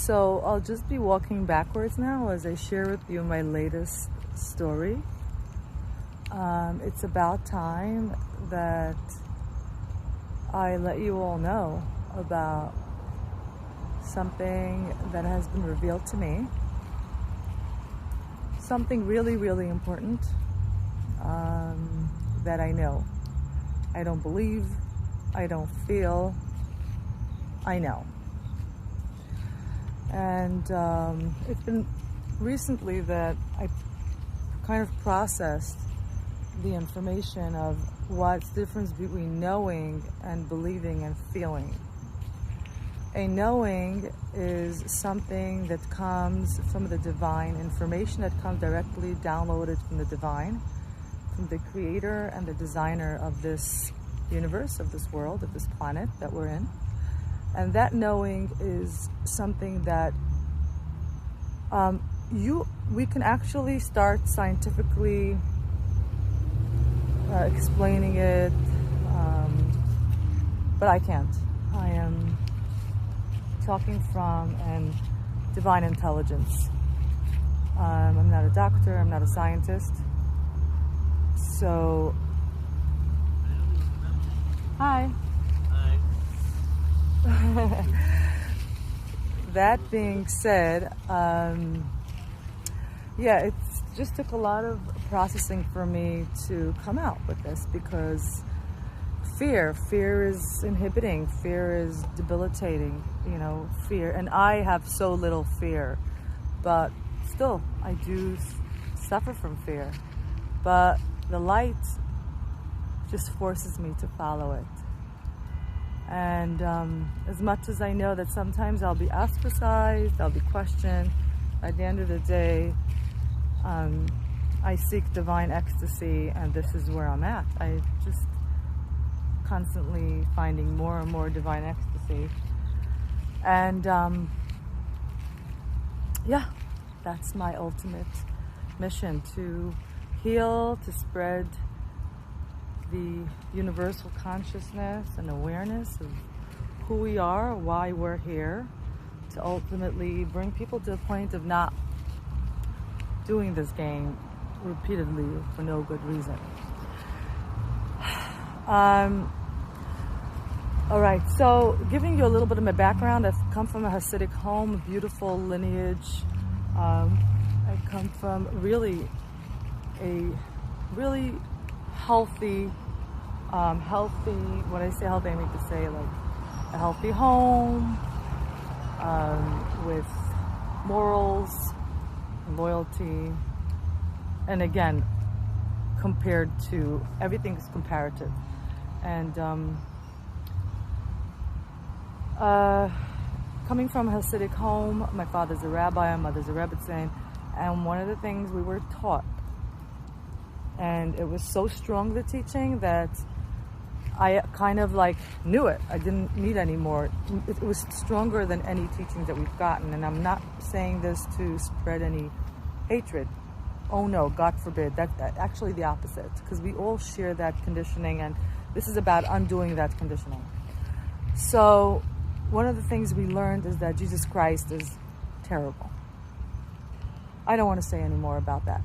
So I'll just be walking backwards now as I share with you my latest story. It's about time that I let you all know about something that has been revealed to me. Something really, really important that I know. I don't believe, I don't feel, I know. And it's been recently that I kind of processed the information of what's the difference between knowing and believing and feeling. A knowing is something that comes from the divine, information that comes directly downloaded from the divine, from the creator and the designer of this universe, of this world, of this planet that we're in. And that knowing is something that we can actually start scientifically explaining it, but I can't. I am talking from an divine intelligence. I'm not a doctor, I'm not a scientist. So, hi. That being said, it just took a lot of processing for me to come out with this, because fear is inhibiting, fear is debilitating, fear. And I have so little fear, but still I do suffer from fear. But the light just forces me to follow it. And as much as I know that sometimes I'll be ostracized, I'll be questioned, at the end of the day, I seek divine ecstasy, and this is where I'm at. I just constantly finding more and more divine ecstasy. And that's my ultimate mission, to heal, to spread the universal consciousness and awareness of who we are, why we're here, to ultimately bring people to the point of not doing this game repeatedly for no good reason. All right, so giving you a little bit of my background, I've come from a Hasidic home, a beautiful lineage. I come from a really healthy, when I say healthy, I mean to say like a healthy home, with morals, loyalty, and again, compared to, everything is comparative. And coming from a Hasidic home, my father's a rabbi, my mother's a rebbitzin, and one of the things we were taught, and it was so strong, the teaching, that I kind of like knew it. I didn't need any more. It was stronger than any teachings that we've gotten. And I'm not saying this to spread any hatred. Oh no, God forbid. That's actually the opposite, because we all share that conditioning, and this is about undoing that conditioning. So one of the things we learned is that Jesus Christ is terrible. I don't want to say any more about that.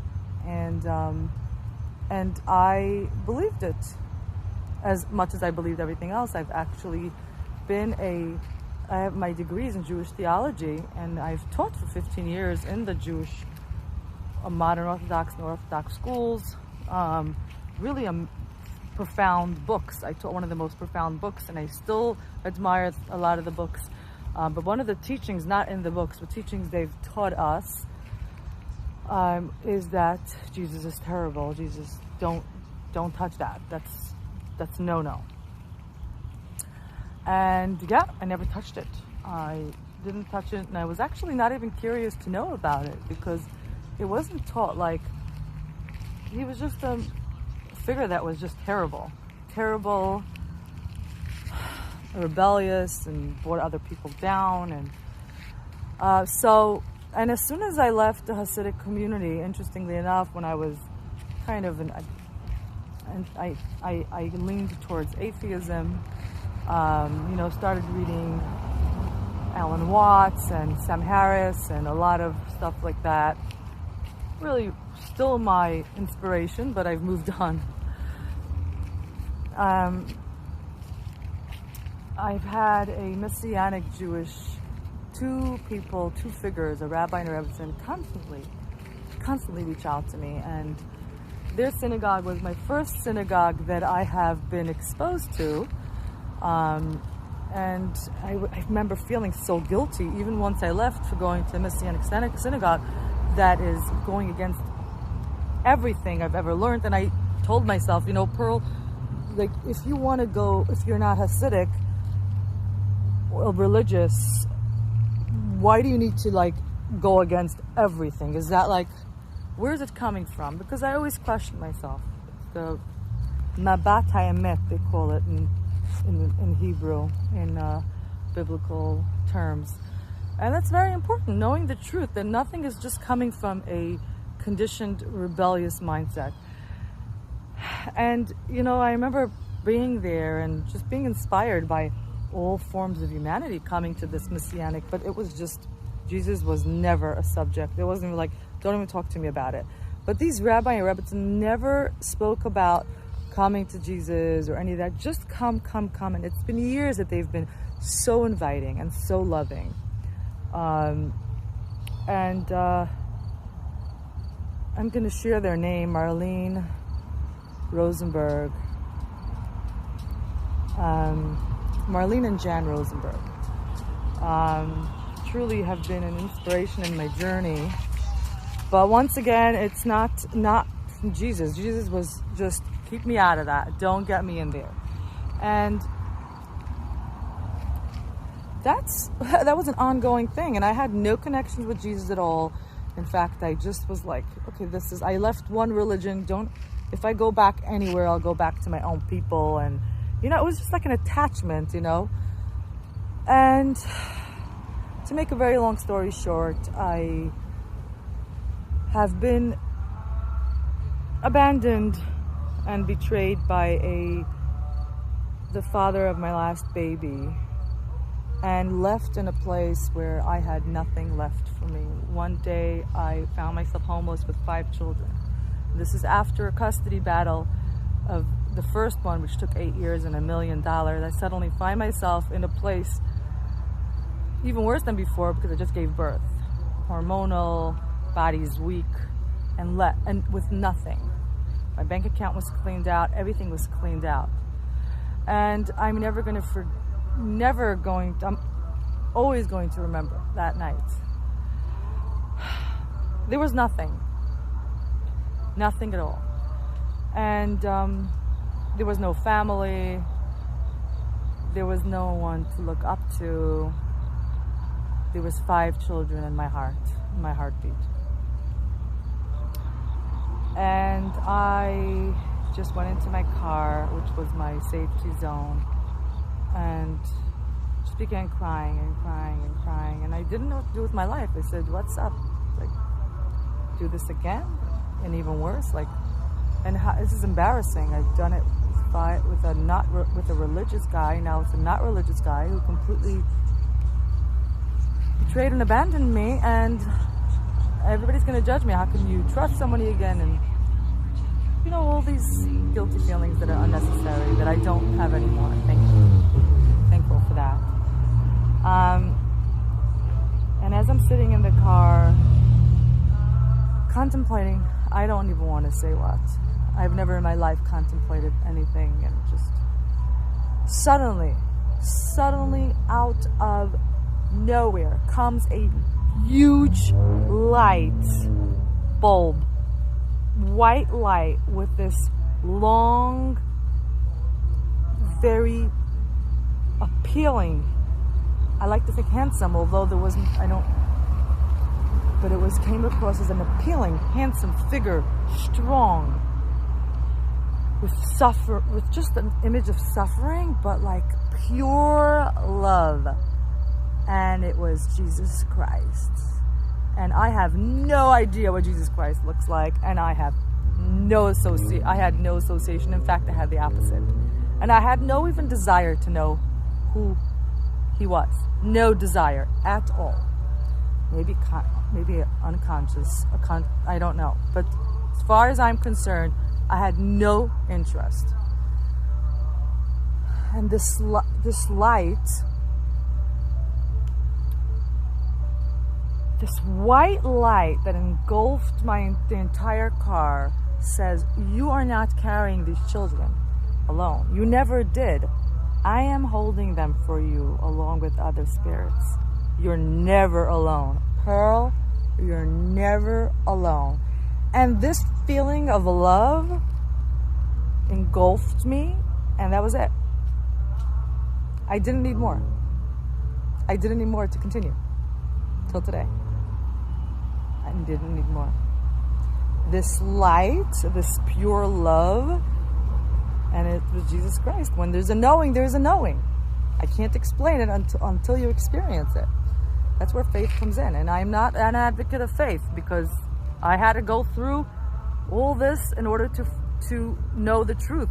And I believed it as much as I believed everything else. I've actually I have my degrees in Jewish theology, and I've taught for 15 years in the Jewish modern Orthodox and Orthodox schools. Really profound books. I taught one of the most profound books, and I still admire a lot of the books. But one of the teachings, not in the books, but teachings they've taught us, is that Jesus is terrible. Jesus, don't touch that. That's no. And I never touched it. I didn't touch it, and I was actually not even curious to know about it, because it wasn't taught. Like, he was just a figure that was just terrible, rebellious, and brought other people down. And and as soon as I left the Hasidic community, interestingly enough, when I was kind of I leaned towards atheism, started reading Alan Watts and Sam Harris and a lot of stuff like that. Really still my inspiration, but I've moved on. I've had a Messianic Jewish, two figures, a rabbi and a rebbetzin, constantly reach out to me, and their synagogue was my first synagogue that I have been exposed to, and I remember feeling so guilty even once I left for going to a Messianic synagogue that is going against everything I've ever learned. And I told myself, Pearl, like, if you want to go, if you're not Hasidic or religious, why do you need to like go against everything? Is that like, where's it coming from? Because I always question myself. The Mabat HaEmet, they call it in Hebrew, in biblical terms. And that's very important, knowing the truth, that nothing is just coming from a conditioned, rebellious mindset. And, I remember being there and just being inspired by all forms of humanity coming to this Messianic, but it was just, Jesus was never a subject. It wasn't even like, don't even talk to me about it. But these rabbi and rebbetzin never spoke about coming to Jesus or any of that. Just come. And it's been years that they've been so inviting and so loving. I'm going to share their name, Marlene Rosenberg. Marlene and Jan Rosenberg truly have been an inspiration in my journey. But once again, it's not from Jesus. Jesus was just, keep me out of that. Don't get me in there. And that was an ongoing thing. And I had no connections with Jesus at all. In fact, I just was like, okay, I left one religion. If I go back anywhere, I'll go back to my own people. And, it was just like an attachment, And to make a very long story short, I have been abandoned and betrayed by the father of my last baby, and left in a place where I had nothing left for me. One day I found myself homeless with 5 children. This is after a custody battle of the first one, which took 8 years and $1 million. I suddenly find myself in a place even worse than before because I just gave birth. Hormonal, body's weak, and with nothing. My bank account was cleaned out. Everything was cleaned out. And I'm I'm always going to remember that night. There was nothing at all. And there was no family. There was no one to look up to. There was 5 children in my heartbeat. And I just went into my car, which was my safety zone, and just began crying. And I didn't know what to do with my life. I said, what's up? Like, do this again? And even worse, this is embarrassing. I've done it with a religious guy. Now it's a not religious guy who completely betrayed and abandoned me, and everybody's going to judge me. How can you trust somebody again? And all these guilty feelings that are unnecessary that I don't have anymore. Thankful for that. And as I'm sitting in the car contemplating, I don't even want to say what. I've never in my life contemplated anything, and just suddenly out of nowhere comes a huge light bulb, white light with this long, very appealing, I like to think handsome, although there wasn't, but it came across as an appealing, handsome figure, strong, with just an image of suffering, but like pure love. And it was Jesus Christ. And I have no idea what Jesus Christ looks like, and I had no association. In fact, I had the opposite. And I had no even desire to know who He was. No desire at all. Maybe unconscious. I don't know. But as far as I'm concerned, I had no interest. And this light, this white light that engulfed the entire car says, you are not carrying these children alone. You never did. I am holding them for you along with other spirits. You're never alone. Pearl, you're never alone. And this feeling of love engulfed me, and that was it. I didn't need more. I didn't need more to continue till today. I didn't need more. This light, this pure love, and it was Jesus Christ. When there's a knowing, there's a knowing. I can't explain it until you experience it. That's where faith comes in. And I'm not an advocate of faith because I had to go through all this in order to know the truth.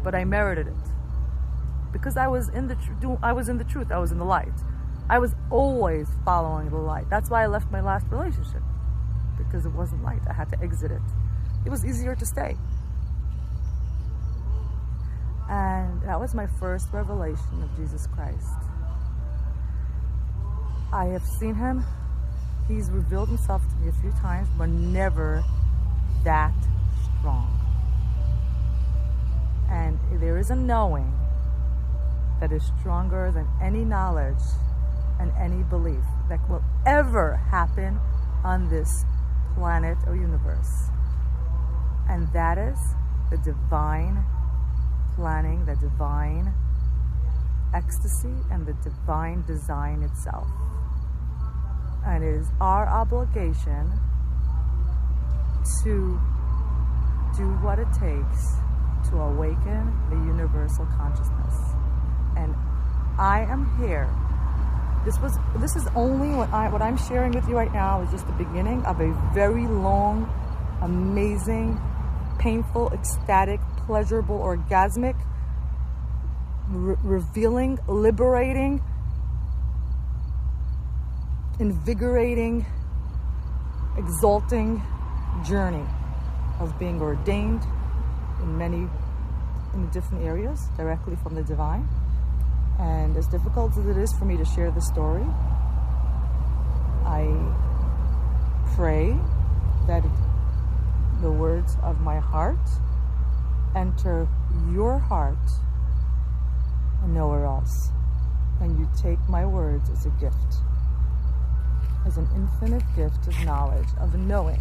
But I merited it. Because I was in the truth. I was in the light. I was always following the light. That's why I left my last relationship. Because it wasn't light. I had to exit it. It was easier to stay. And that was my first revelation of Jesus Christ. I have seen him. He's revealed himself to me a few times, but never that strong. And there is a knowing that is stronger than any knowledge and any belief that will ever happen on this planet or universe. And that is the divine planning, the divine ecstasy, and the divine design itself. And it is our obligation to do what it takes to awaken the universal consciousness. And I am here. This is only what I'm sharing with you right now is just the beginning of a very long, amazing, painful, ecstatic, pleasurable, orgasmic, revealing, liberating, invigorating, exalting journey of being ordained in different areas directly from the divine. And as difficult as it is for me to share the story, I pray that the words of my heart enter your heart and nowhere else. And you take my words as a gift, as an infinite gift of knowledge, of knowing.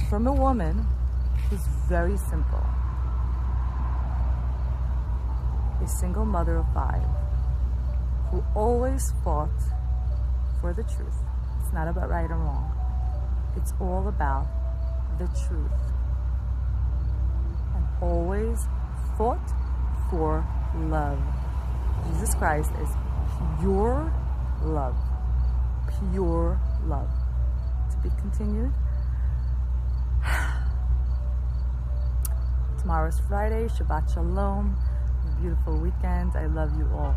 From a woman who's very simple, a single mother of 5, who always fought for the truth. It's not about right or wrong. It's all about the truth. And always fought for love. Jesus Christ is pure love. Pure love. To be continued. Tomorrow's Friday. Shabbat Shalom. Beautiful weekend. I love you all.